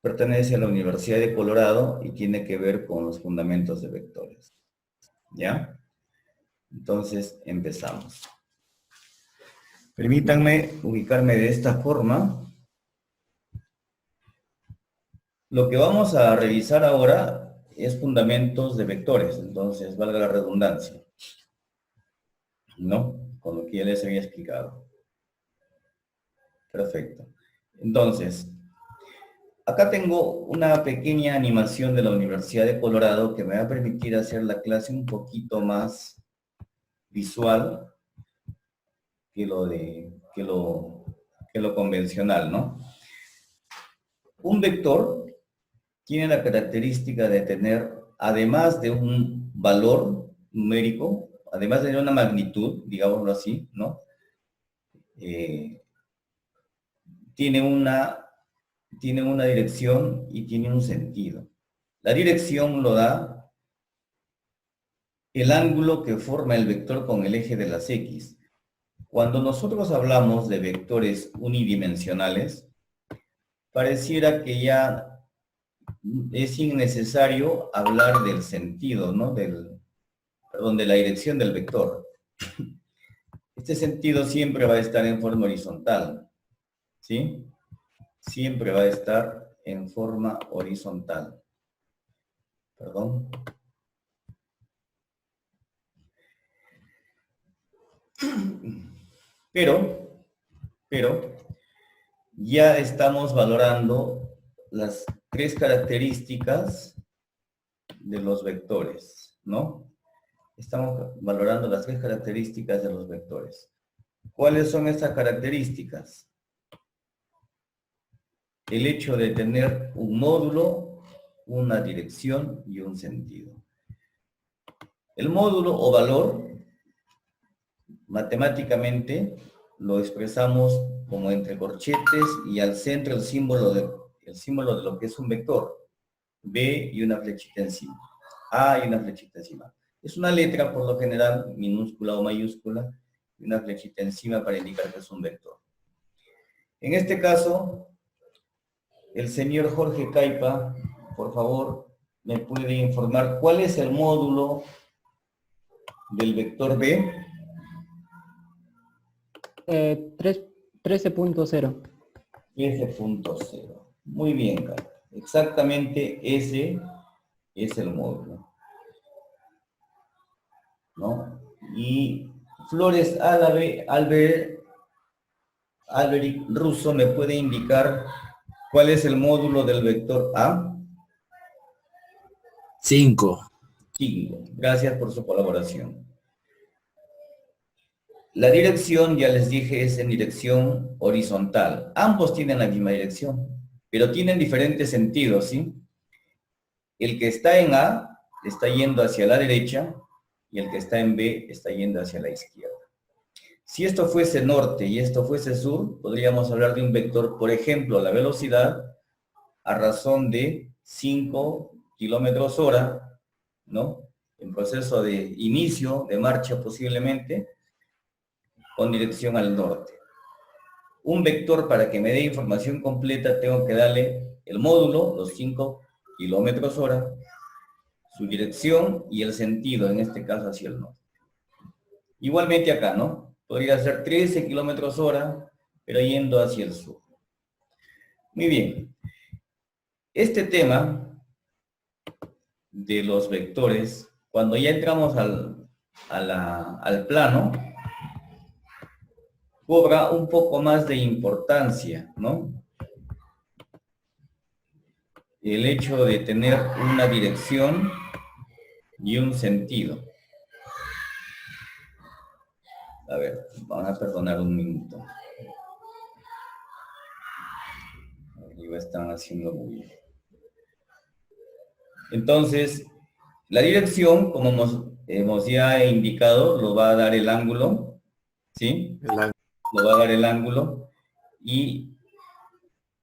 pertenece a la Universidad de Colorado y tiene que ver con los fundamentos de vectores. ¿Ya? Entonces, empezamos. Permítanme ubicarme de esta forma. Lo que vamos a revisar ahora es fundamentos de vectores, entonces valga la redundancia, ¿no? Con lo que ya les había explicado. Perfecto. Entonces, acá tengo una pequeña animación de la Universidad de Colorado que me va a permitir hacer la clase un poquito más visual que lo convencional, ¿no? Un vector tiene la característica de tener, además de un valor numérico, además de una magnitud, digámoslo así, ¿no? Eh, tiene una dirección y tiene un sentido. La dirección lo da el ángulo que forma el vector con el eje de las X. Cuando nosotros hablamos de vectores unidimensionales, pareciera que ya es innecesario hablar del sentido, ¿no? De la dirección del vector. Este sentido siempre va a estar en forma horizontal, ¿sí? Siempre va a estar en forma horizontal. Perdón. Pero, ya estamos valorando las tres características de los vectores, ¿no? Estamos valorando las tres características de los vectores. ¿Cuáles son estas características? El hecho de tener un módulo, una dirección y un sentido. El módulo o valor, matemáticamente, lo expresamos como entre corchetes y al centro el símbolo de lo que es un vector. B y una flechita encima. A y una flechita encima. Es una letra, por lo general, minúscula o mayúscula, y una flechita encima para indicar que es un vector. En este caso, el señor Jorge Caipa, por favor, me puede informar cuál es el módulo del vector B. 13.0. 13.0. Muy bien, Caipa. Exactamente ese es el módulo, ¿no? Y Flores Alberic Russo me puede indicar cuál es el módulo del vector A. 5. 5. Gracias por su colaboración. La dirección, ya les dije, es en dirección horizontal. Ambos tienen la misma dirección, pero tienen diferentes sentidos, ¿sí? El que está en A está yendo hacia la derecha y el que está en B está yendo hacia la izquierda. Si esto fuese norte y esto fuese sur, podríamos hablar de un vector, por ejemplo, la velocidad a razón de 5 kilómetros hora, ¿no? En proceso de inicio de marcha posiblemente, con dirección al norte. Un vector, para que me dé información completa, tengo que darle el módulo, los 5 kilómetros hora, su dirección y el sentido, en este caso hacia el norte. Igualmente acá, ¿no? Podría ser 13 kilómetros hora, pero yendo hacia el sur. Muy bien. Este tema de los vectores, cuando ya entramos al plano, cobra un poco más de importancia, ¿no? El hecho de tener una dirección y un sentido. A ver, van a perdonar un minuto. Arriba están haciendo bulla. Entonces, la dirección, como hemos ya indicado, lo va a dar el ángulo, ¿sí? Lo va a dar el ángulo y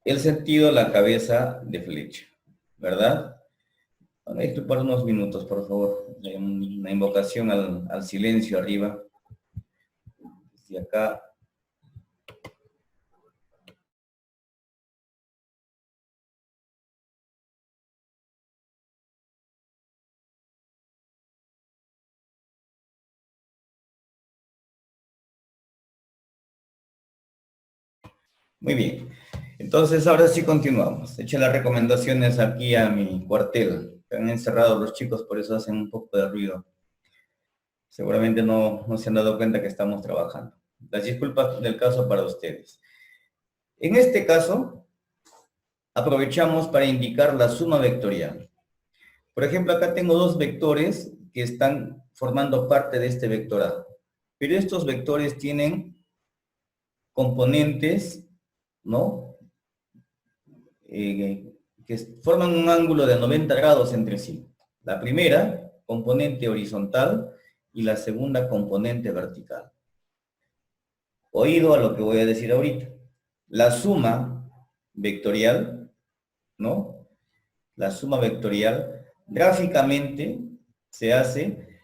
el sentido, la cabeza de flecha, ¿verdad? Van a disculpar unos minutos, por favor. Hay una invocación al silencio arriba. Desde acá Muy bien. Entonces, ahora sí continuamos. Echen las recomendaciones aquí a mi cuartel. Están encerrados los chicos, por eso hacen un poco de ruido. Seguramente no se han dado cuenta que estamos trabajando. Las disculpas del caso para ustedes. En este caso, aprovechamos para indicar la suma vectorial. Por ejemplo, acá tengo dos vectores que están formando parte de este vectorado. Pero estos vectores tienen componentes, ¿no? Que forman un ángulo de 90 grados entre sí. La primera, componente horizontal, y la segunda, componente vertical. Oído a lo que voy a decir ahorita. La suma vectorial, ¿no? La suma vectorial, gráficamente se hace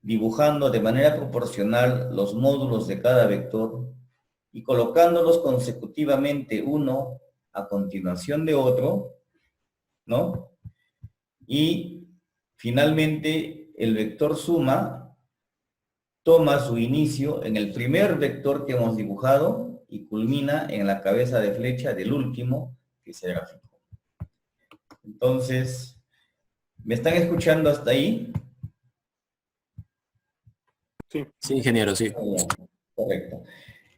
dibujando de manera proporcional los módulos de cada vector y colocándolos consecutivamente uno a continuación de otro, ¿no? Y finalmente el vector suma toma su inicio en el primer vector que hemos dibujado y culmina en la cabeza de flecha del último que se graficó. Entonces, ¿me están escuchando hasta ahí? Sí, sí, ingeniero, sí. Correcto.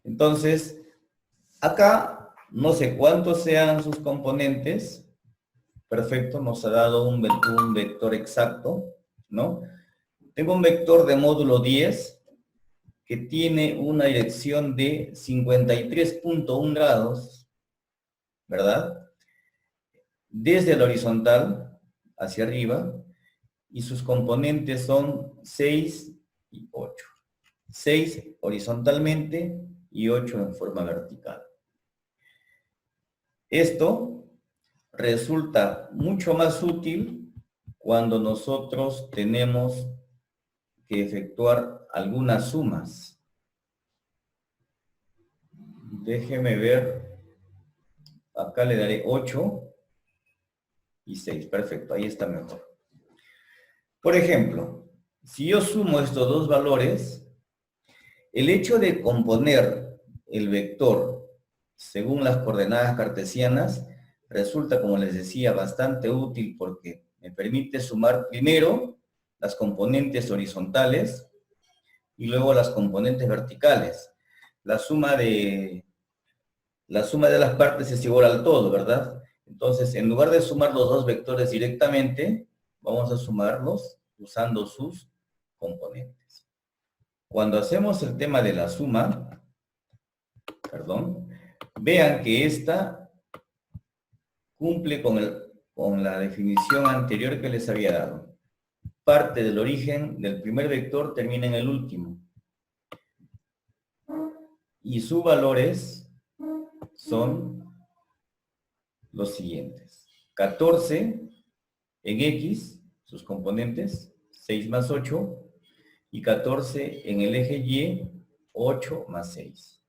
Entonces, acá, no sé cuántos sean sus componentes. Perfecto, nos ha dado un vector exacto, ¿no? Tengo un vector de módulo 10 que tiene una dirección de 53.1 grados, ¿verdad? Desde el horizontal hacia arriba, y sus componentes son 6 y 8. 6 horizontalmente y 8 en forma vertical. Esto resulta mucho más útil cuando nosotros tenemos que efectuar algunas sumas. Déjeme ver, acá le daré 8 y 6, perfecto, ahí está mejor. Por ejemplo, si yo sumo estos dos valores, el hecho de componer el vector según las coordenadas cartesianas resulta, como les decía, bastante útil porque me permite sumar primero las componentes horizontales y luego las componentes verticales. La suma de las partes es igual al todo, ¿verdad? Entonces, en lugar de sumar los dos vectores directamente, vamos a sumarlos usando sus componentes. Cuando hacemos el tema de la suma, perdón, vean que esta cumple con la definición anterior que les había dado. Parte del origen del primer vector termina en el último. Y sus valores son los siguientes. 14 en X, sus componentes, 6 más 8, y 14 en el eje Y, 8 más 6.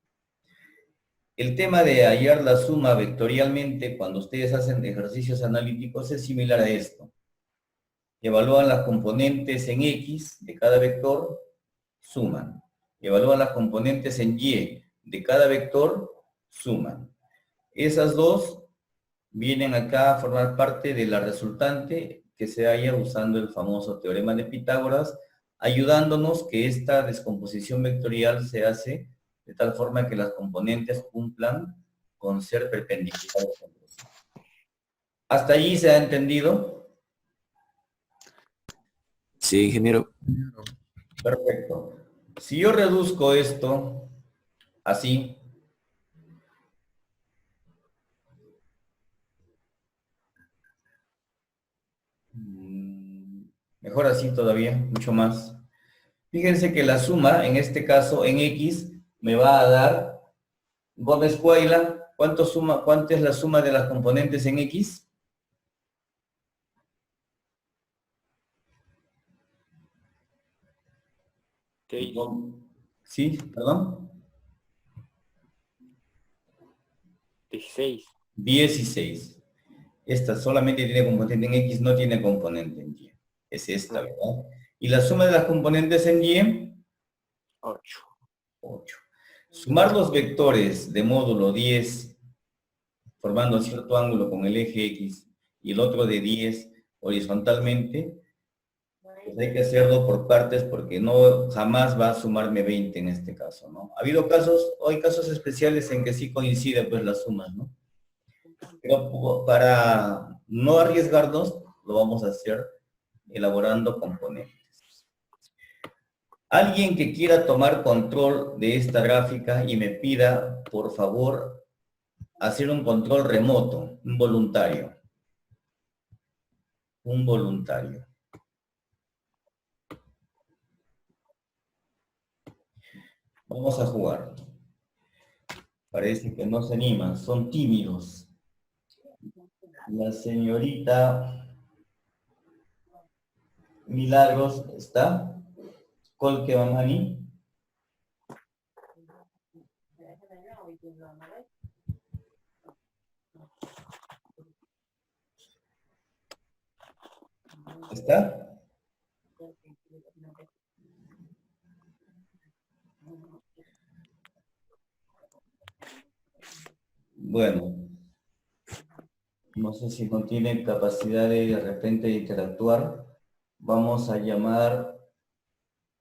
El tema de hallar la suma vectorialmente cuando ustedes hacen ejercicios analíticos es similar a esto. Evalúan las componentes en X de cada vector, suman. Evalúan las componentes en Y de cada vector, suman. Esas dos vienen acá a formar parte de la resultante que se halla usando el famoso teorema de Pitágoras, ayudándonos que esta descomposición vectorial se hace de tal forma que las componentes cumplan con ser perpendiculares entre sí. ¿Hasta allí se ha entendido? Sí, ingeniero. Perfecto. Si yo reduzco esto así, mejor así todavía, mucho más. Fíjense que la suma, en este caso en X, me va a dar, Gómez Cuaila, ¿cuánto es la suma de las componentes en X? ¿Sí? ¿Perdón? 16. 16. Esta solamente tiene componente en X, no tiene componente en Y. Es esta, ¿verdad? Y la suma de las componentes en Y, 8. 8. Sumar los vectores de módulo 10 formando cierto ángulo con el eje X, y el otro de 10 horizontalmente, pues hay que hacerlo por partes porque no jamás va a sumarme 20 en este caso, ¿no? Ha habido casos, hay casos especiales en que sí coinciden pues las sumas, ¿no? Pero para no arriesgarnos, lo vamos a hacer elaborando componentes. Alguien que quiera tomar control de esta gráfica y me pida, por favor, hacer un control remoto, un voluntario. Un voluntario. Vamos a jugar. Parece que no se animan, son tímidos. La señorita Milagros está. Colque Mamani. ¿Está? Bueno, no sé si no tiene capacidad de repente de interactuar. Vamos a llamar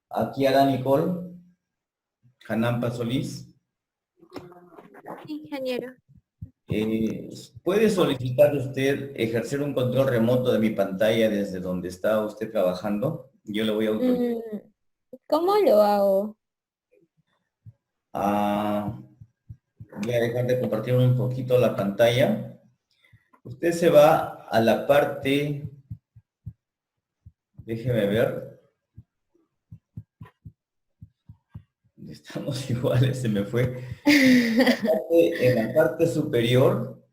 a Kiara Nicole, Hanampa Solís. Ingeniero. ¿Puede solicitar usted ejercer un control remoto de mi pantalla desde donde está usted trabajando? Yo le voy a autorizar. ¿Cómo lo hago? Voy a dejar de compartir un poquito la pantalla. Usted se va a la parte, déjeme ver. Estamos iguales, se me fue. En la parte superior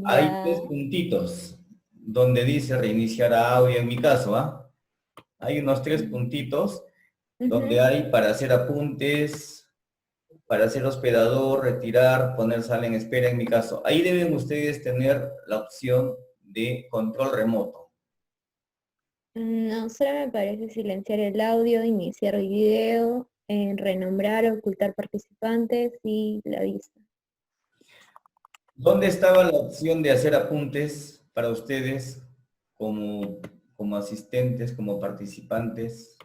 hay tres puntitos donde dice reiniciar audio en mi caso, ¿ah? Hay unos tres puntitos donde hay para hacer apuntes, para hacer hospedador, retirar, poner sala en espera en mi caso. Ahí deben ustedes tener la opción de control remoto. No, solo me parece silenciar el audio, iniciar el video, renombrar, ocultar participantes y la vista. ¿Dónde estaba la opción de hacer apuntes para ustedes como asistentes, como participantes?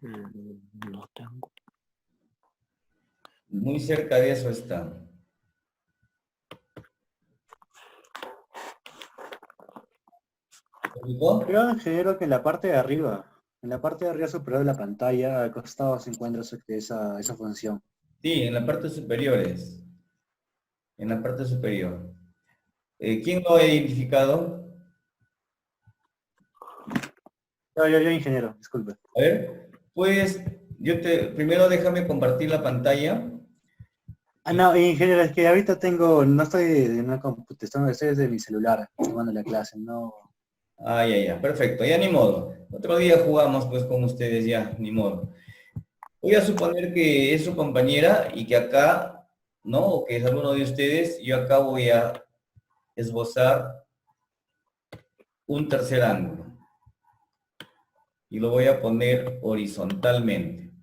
No tengo. Muy cerca de eso está. Creo, ingeniero, que en la parte de arriba superior de la pantalla, al costado se encuentra esa función. Sí, en la parte superior es. En la parte superior. ¿Quién lo ha identificado? Yo, ingeniero, disculpe. A ver, pues primero déjame compartir la pantalla. No, ingeniero, es que ahorita no estoy en una computadora, estoy desde mi celular, tomando la clase, no. Ya, perfecto, ya ni modo. Otro día jugamos pues con ustedes ya, ni modo. Voy a suponer que es su compañera y que acá, ¿no? O que es alguno de ustedes, yo acá voy a esbozar un tercer ángulo. Y lo voy a poner horizontalmente.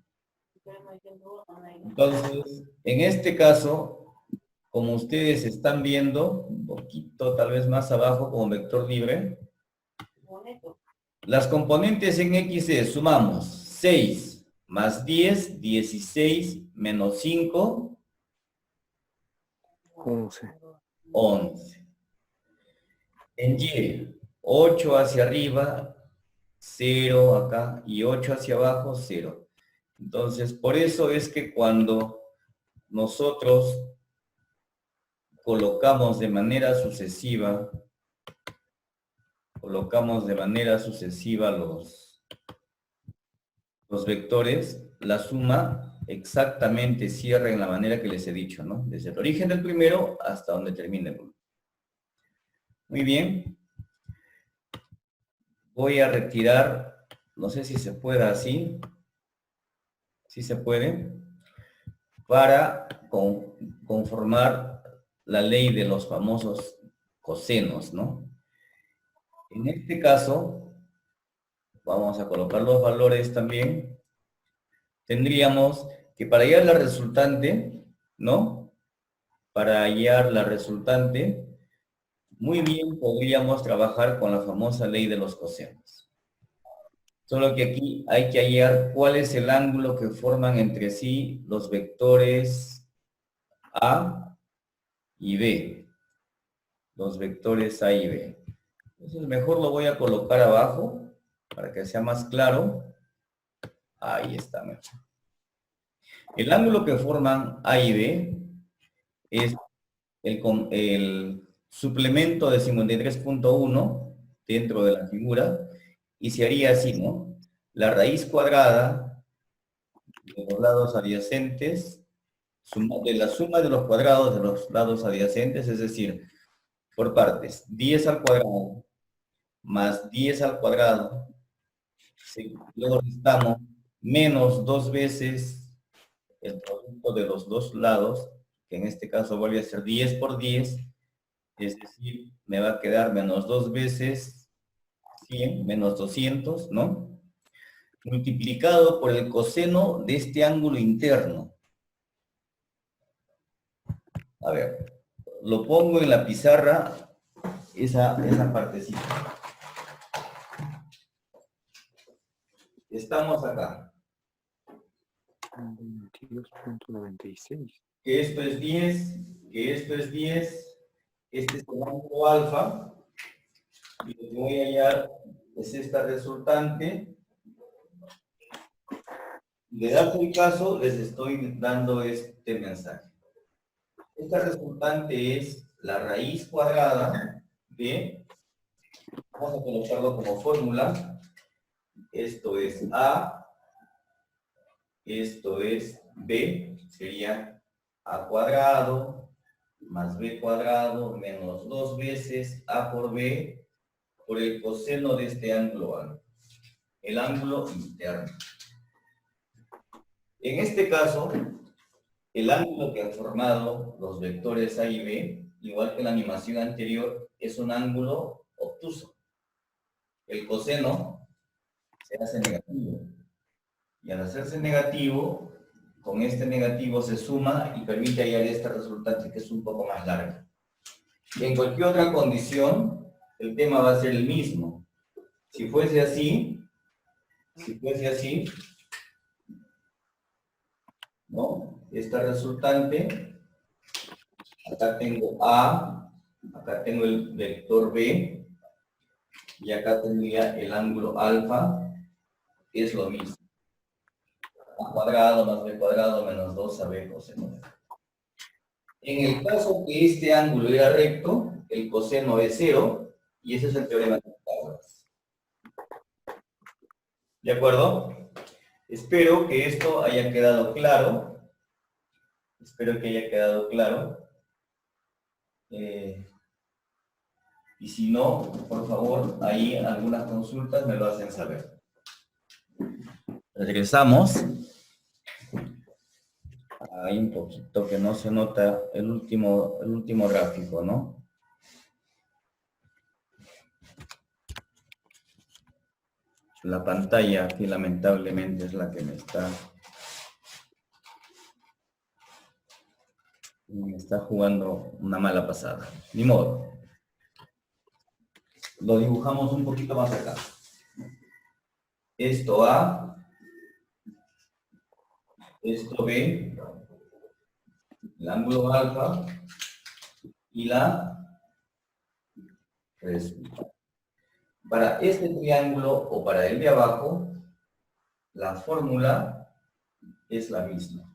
Entonces, en este caso, como ustedes están viendo, un poquito tal vez más abajo como vector libre, las componentes en X es, sumamos 6 más 10, 16 menos 5, 11. En Y, 8 hacia arriba, 0 acá, y 8 hacia abajo, 0. Entonces, por eso es que cuando nosotros colocamos de manera sucesiva los vectores, la suma exactamente cierra en la manera que les he dicho, ¿no? Desde el origen del primero hasta donde termine el último. Muy bien. Voy a retirar, no sé si se pueda así. Sí se puede. Para conformar la ley de los famosos cosenos, ¿no? En este caso, vamos a colocar los valores también. Tendríamos que para hallar la resultante, ¿no? Para hallar la resultante, muy bien podríamos trabajar con la famosa ley de los cosenos. Solo que aquí hay que hallar cuál es el ángulo que forman entre sí los vectores A y B. Los vectores A y B. Entonces mejor lo voy a colocar abajo para que sea más claro. Ahí está mejor. El ángulo que forman A y B es el suplemento de 53.1 dentro de la figura y se haría así, ¿no? La raíz cuadrada de los lados adyacentes, de la suma de los cuadrados de los lados adyacentes, es decir, por partes, 10 al cuadrado más 10 al cuadrado, luego restamos menos 2 veces el producto de los dos lados, que en este caso vuelve a ser 10 por 10, es decir, me va a quedar menos 2 veces 100, menos 200, ¿no? Multiplicado por el coseno de este ángulo interno. A ver, lo pongo en la pizarra, esa partecita. Estamos acá. 22.96. Que esto es 10, que esto es 10, este es el ángulo alfa, y lo que voy a hallar es esta resultante. De darse el caso, les estoy dando este mensaje. Esta resultante es la raíz cuadrada de, vamos a colocarlo como fórmula, esto es A, esto es B, sería A cuadrado más B cuadrado menos 2 veces A por B por el coseno de este ángulo A, el ángulo interno. En este caso, el ángulo que han formado los vectores A y B, igual que en la animación anterior, es un ángulo obtuso. El coseno se hace negativo. Y al hacerse negativo, con este negativo se suma y permite hallar esta resultante que es un poco más larga. Y en cualquier otra condición, el tema va a ser el mismo. Si fuese así, ¿no? Esta resultante, acá tengo A, acá tengo el vector B, y acá tendría el ángulo alfa, es lo mismo. A cuadrado más B cuadrado menos 2AB coseno de. En el caso que este ángulo era recto, el coseno es 0, y ese es el teorema de Pitágoras. ¿De acuerdo? Espero que esto haya quedado claro. Espero que haya quedado claro. Y si no, por favor, ahí algunas consultas me lo hacen saber. Regresamos. Hay un poquito que no se nota el último gráfico, ¿no? La pantalla aquí lamentablemente es la que me está jugando una mala pasada. Ni modo. Lo dibujamos un poquito más acá. Esto A, esto B, el ángulo alfa y la resultante. Para este triángulo o para el de abajo, la fórmula es la misma.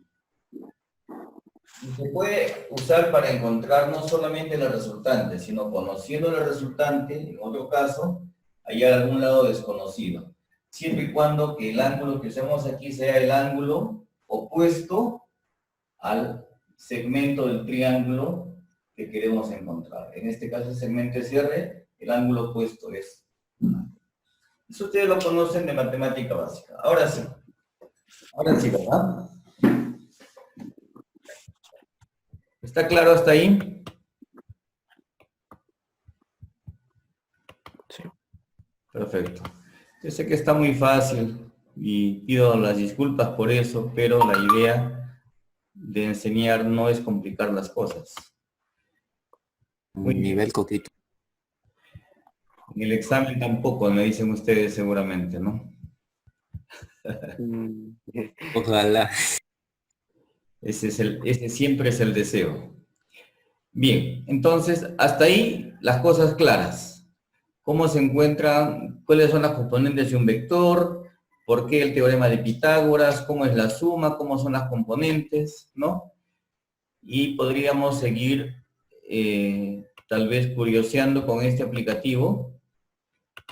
Y se puede usar para encontrar no solamente la resultante, sino conociendo la resultante, en otro caso, hallar algún lado desconocido. Siempre y cuando que el ángulo que usemos aquí sea el ángulo opuesto al segmento del triángulo que queremos encontrar. En este caso el segmento es R, el ángulo opuesto es. Eso ustedes lo conocen de matemática básica. Ahora sí, ¿verdad? ¿Está claro hasta ahí? Sí. Perfecto. Yo sé que está muy fácil y pido las disculpas por eso, pero la idea de enseñar no es complicar las cosas. Muy bien. Nivel coquito. En el examen tampoco, me dicen ustedes seguramente, ¿no? Ojalá. Ese siempre es el deseo. Bien, entonces, hasta ahí las cosas claras. ¿Cómo se encuentran? ¿Cuáles son las componentes de un vector? ¿Por qué el teorema de Pitágoras? ¿Cómo es la suma? ¿Cómo son las componentes? ¿No? Y podríamos seguir tal vez curioseando con este aplicativo.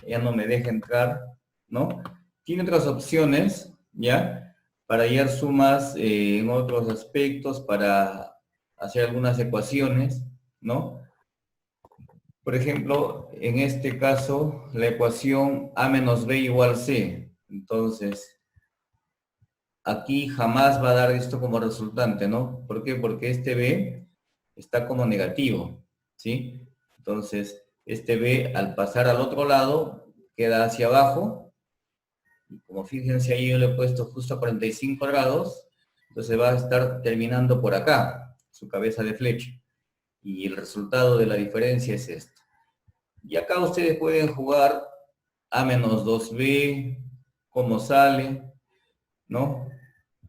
Ya no me deja entrar, ¿no? Tiene otras opciones, ¿ya? Para hallar sumas en otros aspectos, para hacer algunas ecuaciones, ¿no? Por ejemplo, en este caso, la ecuación A menos B igual C. Entonces, aquí jamás va a dar esto como resultante, ¿no? ¿Por qué? Porque este B está como negativo, ¿sí? Entonces, este B al pasar al otro lado queda hacia abajo. Y como fíjense ahí yo le he puesto justo a 45 grados, entonces va a estar terminando por acá, su cabeza de flecha. Y el resultado de la diferencia es esto. Y acá ustedes pueden jugar A menos 2B, cómo sale, ¿no?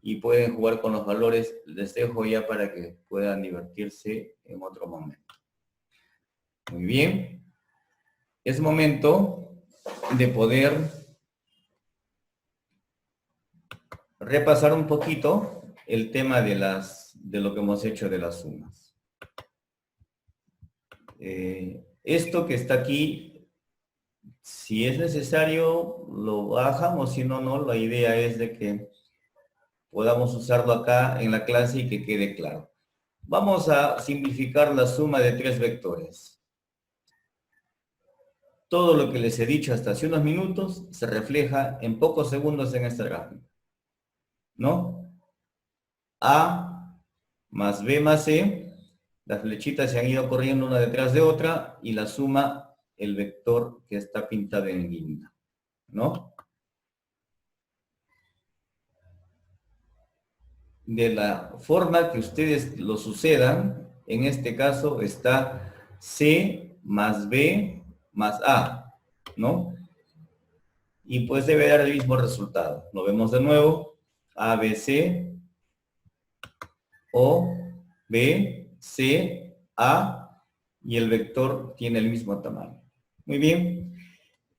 Y pueden jugar con los valores, les dejo ya para que puedan divertirse en otro momento. Muy bien. Es momento de poder repasar un poquito el tema de lo que hemos hecho de las sumas. Esto que está aquí, si es necesario, lo bajamos, si no, no. La idea es de que podamos usarlo acá en la clase y que quede claro. Vamos a simplificar la suma de 3 vectores. Todo lo que les he dicho hasta hace unos minutos se refleja en pocos segundos en esta gráfica, ¿no? A más B más C, las flechitas se han ido corriendo una detrás de otra y la suma el vector que está pintado en guinda, ¿no? De la forma que ustedes lo sucedan, en este caso está C más B más A, ¿no? Y pues debe dar el mismo resultado. Lo vemos de nuevo. A, B, C, O, B, C, A, y el vector tiene el mismo tamaño. Muy bien.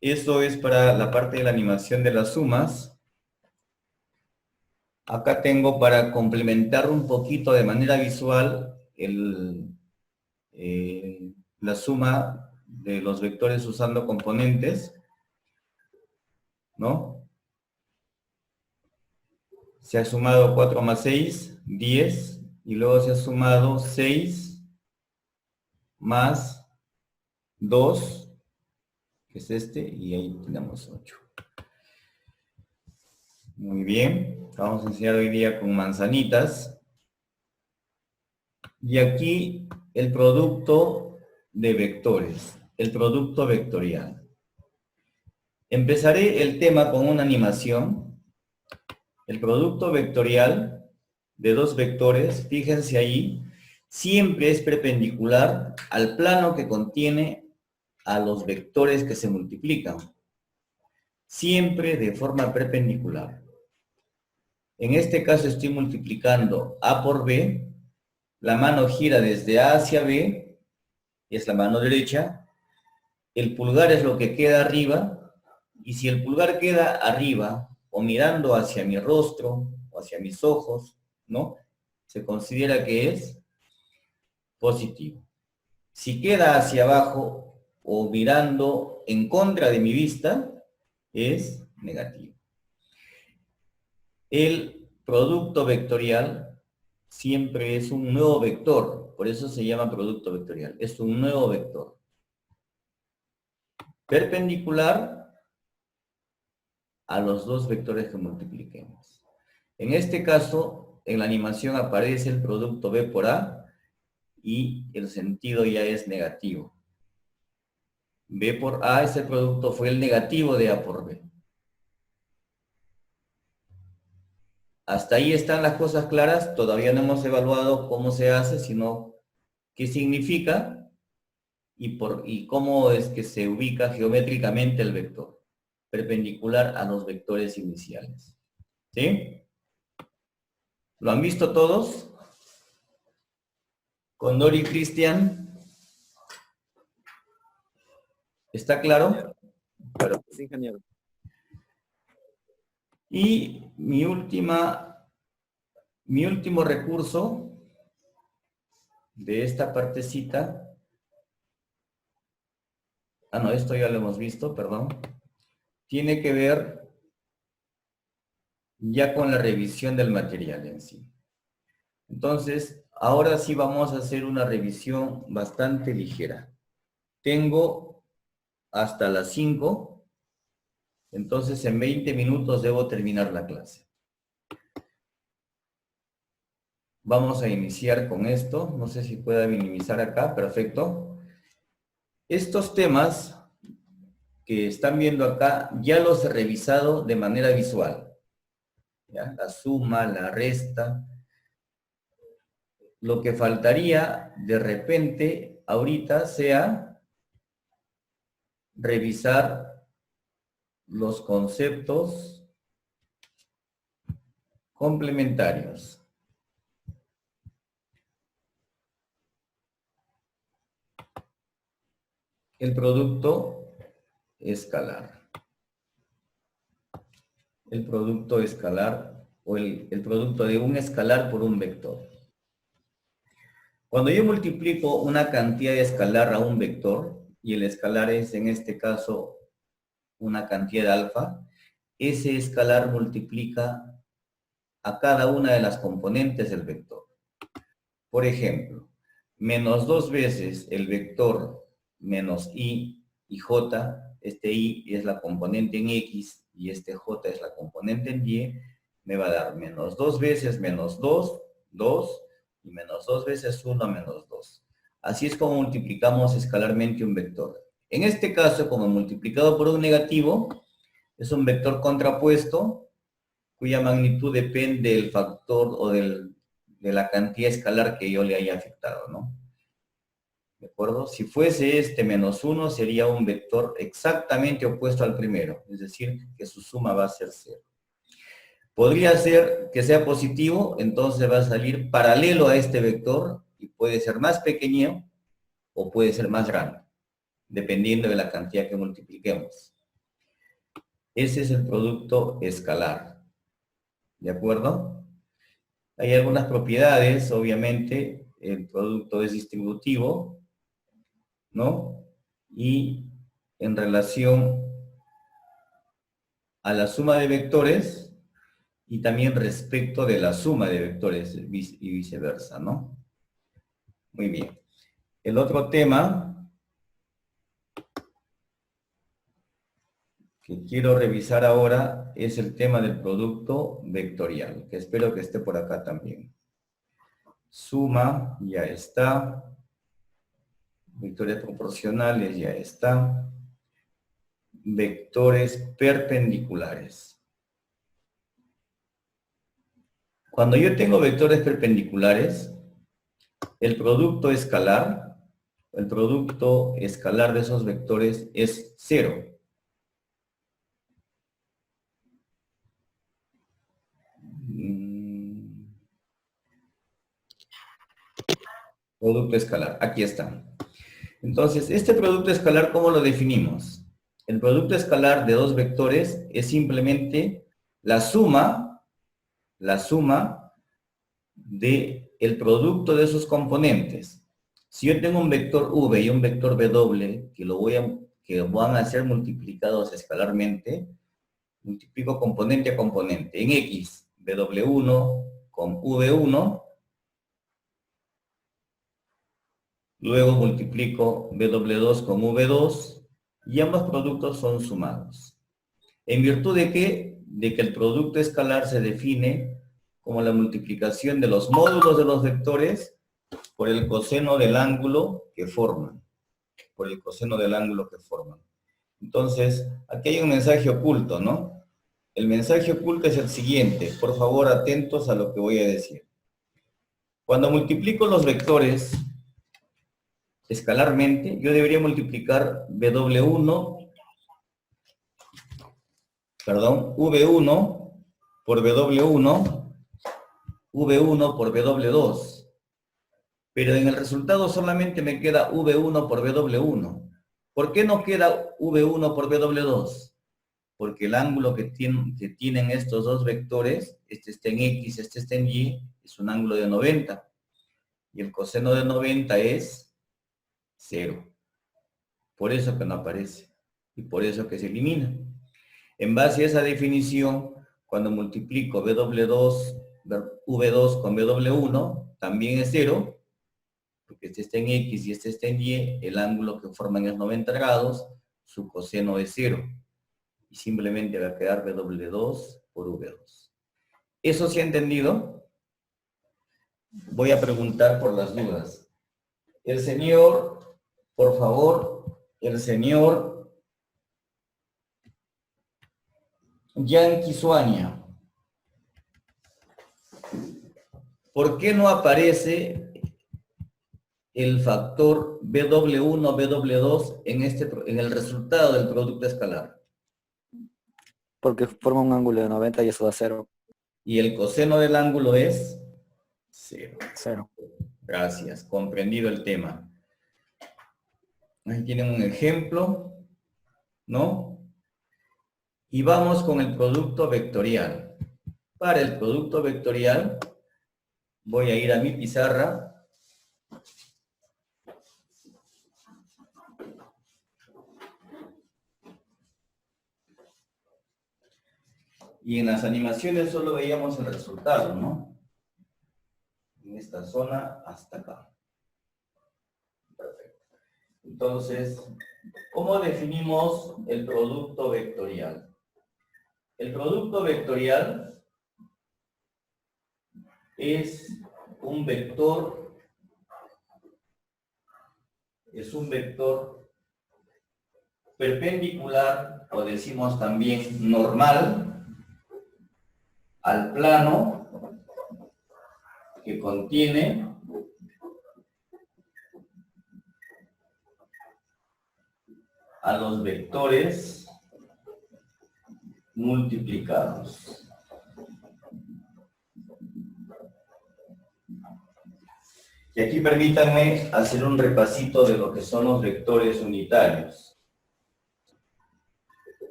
Eso es para la parte de la animación de las sumas. Acá tengo para complementar un poquito de manera visual la suma de los vectores usando componentes, ¿no? Se ha sumado 4 más 6, 10, y luego se ha sumado 6 más 2, que es este, y ahí tenemos 8. Muy bien, vamos a enseñar hoy día con manzanitas. Y aquí el producto de vectores, el producto vectorial. Empezaré el tema con una animación. El producto vectorial de dos vectores, fíjense ahí, siempre es perpendicular al plano que contiene a los vectores que se multiplican. Siempre de forma perpendicular. En este caso estoy multiplicando A por B, la mano gira desde A hacia B, es la mano derecha, el pulgar es lo que queda arriba, y si el pulgar queda arriba, o mirando hacia mi rostro, o hacia mis ojos, ¿no? Se considera que es positivo. Si queda hacia abajo, o mirando en contra de mi vista, es negativo. El producto vectorial siempre es un nuevo vector, por eso se llama producto vectorial, es un nuevo vector. Perpendicular a los dos vectores que multipliquemos. En este caso, en la animación aparece el producto B por A y el sentido ya es negativo. B por A, ese producto fue el negativo de A por B. Hasta ahí están las cosas claras, todavía no hemos evaluado cómo se hace, sino qué significa y cómo es que se ubica geométricamente el vector, perpendicular a los vectores iniciales. ¿Sí? ¿Lo han visto todos? Condor y Cristian. ¿Está claro? Claro, sí, ingeniero. Y mi último recurso de esta partecita, no, esto ya lo hemos visto, perdón, tiene que ver ya con la revisión del material en sí. Entonces, ahora sí vamos a hacer una revisión bastante ligera. Tengo hasta las 5, entonces en 20 minutos debo terminar la clase. Vamos a iniciar con esto. No sé si pueda minimizar acá. Perfecto. Estos temas que están viendo acá, ya los he revisado de manera visual. ¿Ya? La suma, la resta. Lo que faltaría de repente ahorita sea revisar los conceptos complementarios. El producto escalar. El producto escalar o el producto de un escalar por un vector. Cuando yo multiplico una cantidad de escalar a un vector, y el escalar es en este caso una cantidad de alfa, ese escalar multiplica a cada una de las componentes del vector. Por ejemplo, menos 2 veces el vector menos i y j, este i es la componente en x y este j es la componente en y, me va a dar menos 2 veces menos 2, 2, y menos 2 veces 1 menos 2. Así es como multiplicamos escalarmente un vector. En este caso, como multiplicado por un negativo, es un vector contrapuesto, cuya magnitud depende del factor o de la cantidad escalar que yo le haya afectado, ¿no? ¿De acuerdo? Si fuese este menos 1, sería un vector exactamente opuesto al primero, es decir, que su suma va a ser 0. Podría ser que sea positivo, entonces va a salir paralelo a este vector y puede ser más pequeño o puede ser más grande, dependiendo de la cantidad que multipliquemos. Ese es el producto escalar. ¿De acuerdo? Hay algunas propiedades, obviamente, el producto es distributivo, ¿no? Y en relación a la suma de vectores y también respecto de la suma de vectores y viceversa, ¿no? Muy bien. El otro tema que quiero revisar ahora es el tema del producto vectorial, que espero que esté por acá también. Suma, ya está. Vectores proporcionales, ya está. Vectores perpendiculares. Cuando yo tengo vectores perpendiculares, el producto escalar de esos vectores es 0. Producto escalar, aquí está. Entonces, este producto escalar, ¿cómo lo definimos? El producto escalar de dos vectores es simplemente la suma de el producto de sus componentes. Si yo tengo un vector v y un vector w que van a ser multiplicados escalarmente, multiplico componente a componente. En x, w1 con v1, luego multiplico w2 con v2 y ambos productos son sumados. ¿En virtud de qué? De que el producto escalar se define como la multiplicación de los módulos de los vectores por el coseno del ángulo que forman. Por el coseno del ángulo que forman. Entonces, aquí hay un mensaje oculto, ¿no? El mensaje oculto es el siguiente. Por favor, atentos a lo que voy a decir. Cuando multiplico los vectores escalarmente, yo debería multiplicar V1 por W1, V1 por W2. Pero en el resultado solamente me queda V1 por W1. ¿Por qué no queda V1 por W2? Porque el ángulo que tienen estos dos vectores, este está en X, este está en Y, es un ángulo de 90. Y el coseno de 90 es 0. Por eso que no aparece. Y por eso que se elimina. En base a esa definición, cuando multiplico V2 con W1, también es 0, porque este está en X y este está en Y, el ángulo que forman es 90 grados, su coseno es 0. Y simplemente va a quedar W2 por V2. ¿Eso se ha entendido? Voy a preguntar por las dudas. El señor, por favor, el señor Yankee Suania. ¿Por qué no aparece el factor BW1, BW2 en el resultado del producto escalar? Porque forma un ángulo de 90 y eso da 0. Y el coseno del ángulo es 0. 0. Gracias, comprendido el tema. Ahí tienen un ejemplo, ¿no? Y vamos con el producto vectorial. Para el producto vectorial, voy a ir a mi pizarra. Y en las animaciones solo veíamos el resultado, ¿no? En esta zona hasta acá. Perfecto. Entonces, ¿cómo definimos el producto vectorial? El producto vectorial es un vector perpendicular, o decimos también normal, al plano que contiene a los vectores multiplicados. Y aquí permítanme hacer un repasito de lo que son los vectores unitarios.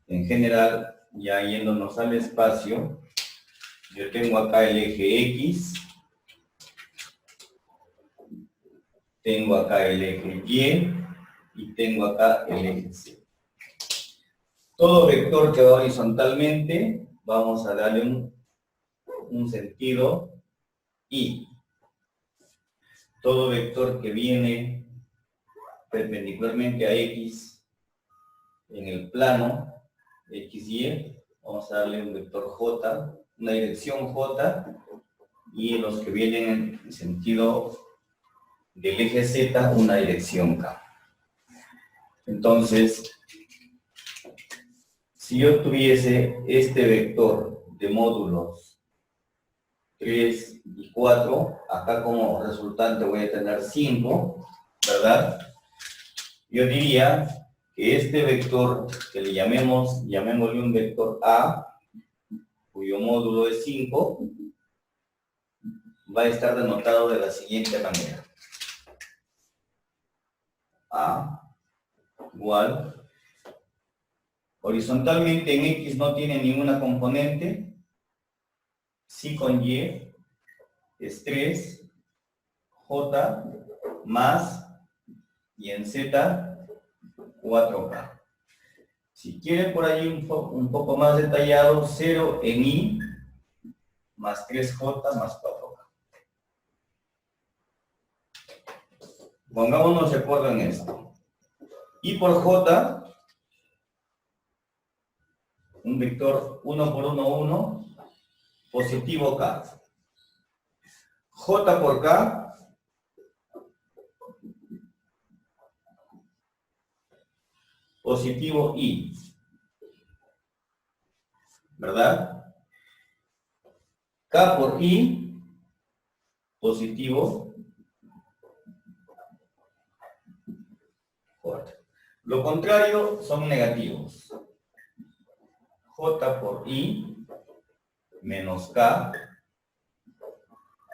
En general, ya yéndonos al espacio, yo tengo acá el eje X, tengo acá el eje y tengo acá el eje Z. Todo vector que va horizontalmente, vamos a darle un sentido y. Todo vector que viene perpendicularmente a X en el plano XY, vamos a darle un vector J, una dirección J, y los que vienen en sentido del eje Z, una dirección K. Entonces, si yo tuviese este vector de módulos 3 y 4, acá como resultante voy a tener 5, ¿verdad? Yo diría que este vector, que le llamémosle un vector A, cuyo módulo es 5, va a estar denotado de la siguiente manera. A igual, horizontalmente en X no tiene ninguna componente, sí con Y es 3, J más, y en Z 4K. Si quieren por ahí un poco más detallado, 0 en Y más 3J más 4K. Pongámonos de acuerdo en esto. Y por J, un vector 1 por 1, 1, positivo K. J por K, positivo I. ¿verdad? K por I, positivo, J. Lo contrario son negativos. J por I menos K,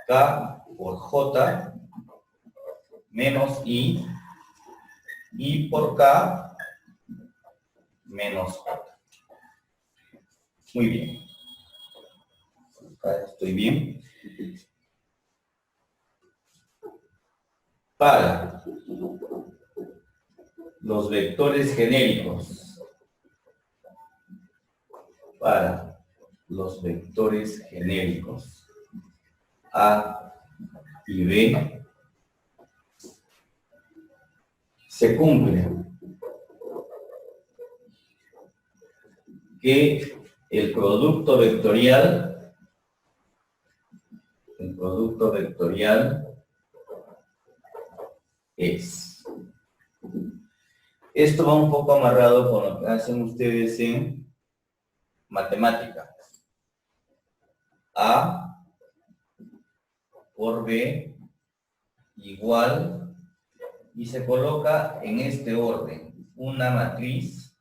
K por J menos I por K menos J. Muy bien. Acá estoy bien. Para los vectores genéricos, A y B, se cumple que el producto vectorial es. Esto va un poco amarrado con lo que hacen ustedes en matemática. A por B igual, y se coloca en este orden, una matriz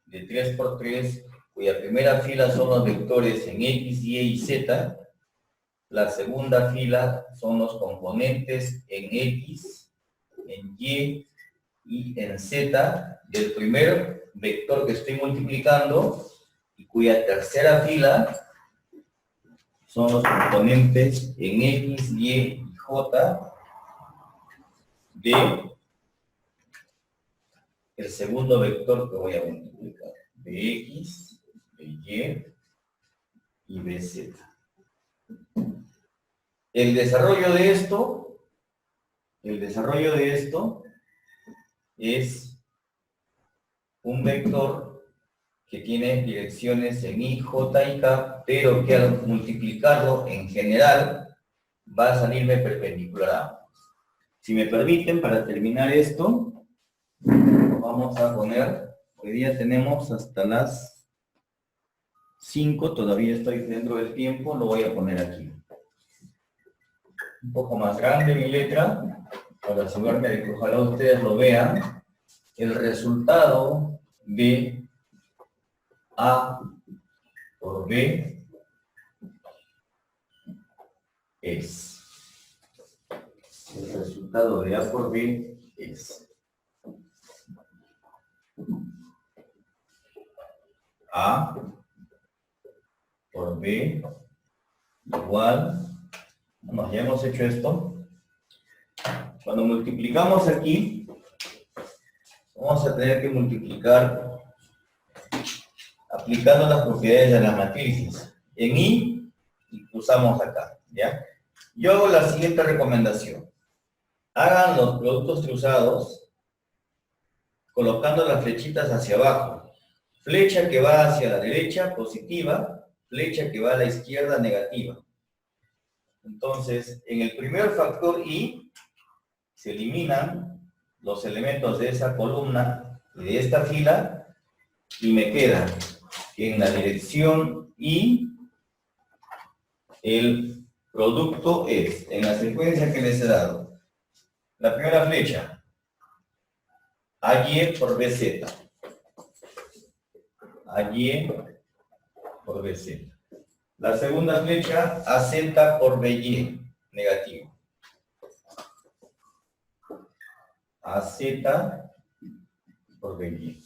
de 3 por 3, cuya primera fila son los vectores en X, Y y Z, la segunda fila son los componentes en X, en Y y en Z del primer vector que estoy multiplicando, y cuya tercera fila son los componentes en X, Y y J de el segundo vector que voy a multiplicar, de X, de Y y de Z. El desarrollo de esto es un vector que tiene direcciones en I, J y K, pero que al multiplicarlo en general va a salirme perpendicular a ambos. Si me permiten, para terminar esto, vamos a poner, hoy día tenemos hasta las 5, todavía estoy dentro del tiempo, lo voy a poner aquí. Un poco más grande mi letra, para asegurarme de que ojalá ustedes lo vean. El resultado de A por B es. El resultado de A por B es A por B igual, bueno, ya hemos hecho esto. Cuando multiplicamos aquí, vamos a tener que multiplicar aplicando las propiedades de las matrices. En I, usamos acá, ¿ya? Yo hago la siguiente recomendación. Hagan los productos cruzados colocando las flechitas hacia abajo. Flecha que va hacia la derecha, positiva. Flecha que va a la izquierda, negativa. Entonces, en el primer factor I, se eliminan los elementos de esa columna y de esta fila, y me queda que en la dirección I, el producto es, en la secuencia que les he dado, la primera flecha, AY por BZ. AY por BZ. La segunda flecha, AZ por BY, negativo. AZ por BY.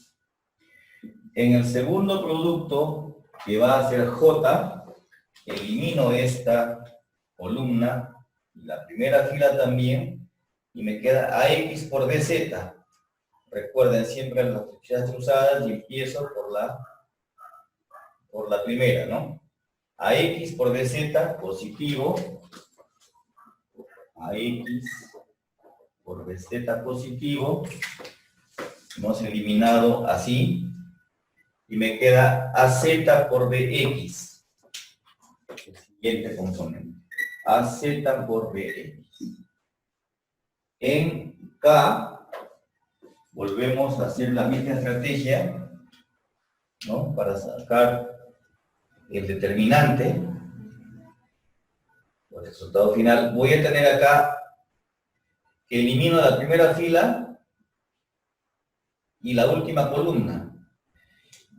En el segundo producto, que va a ser J, elimino esta columna, la primera fila también, y me queda AX por BZ. Recuerden siempre las flechas cruzadas y empiezo por la primera, ¿no? AX por BZ, positivo. AX por BZ positivo. Hemos eliminado así. Y me queda AZ por BX. El siguiente componente. AZ por BX. En K, volvemos a hacer la misma estrategia, ¿no? Para sacar el determinante, o el resultado final, voy a tener acá que elimino la primera fila y la última columna.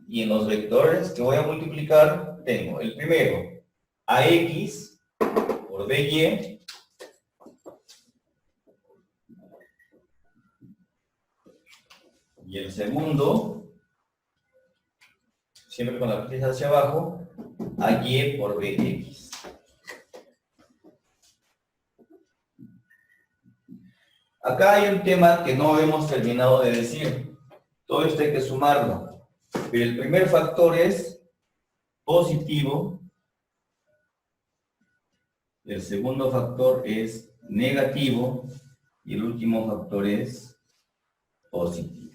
Y en los vectores que voy a multiplicar, tengo el primero, AX por BY, y el segundo, siempre con la flecha hacia abajo, AY por BX. Acá hay un tema que no hemos terminado de decir. Todo esto hay que sumarlo. Pero el primer factor es positivo. El segundo factor es negativo. Y el último factor es positivo.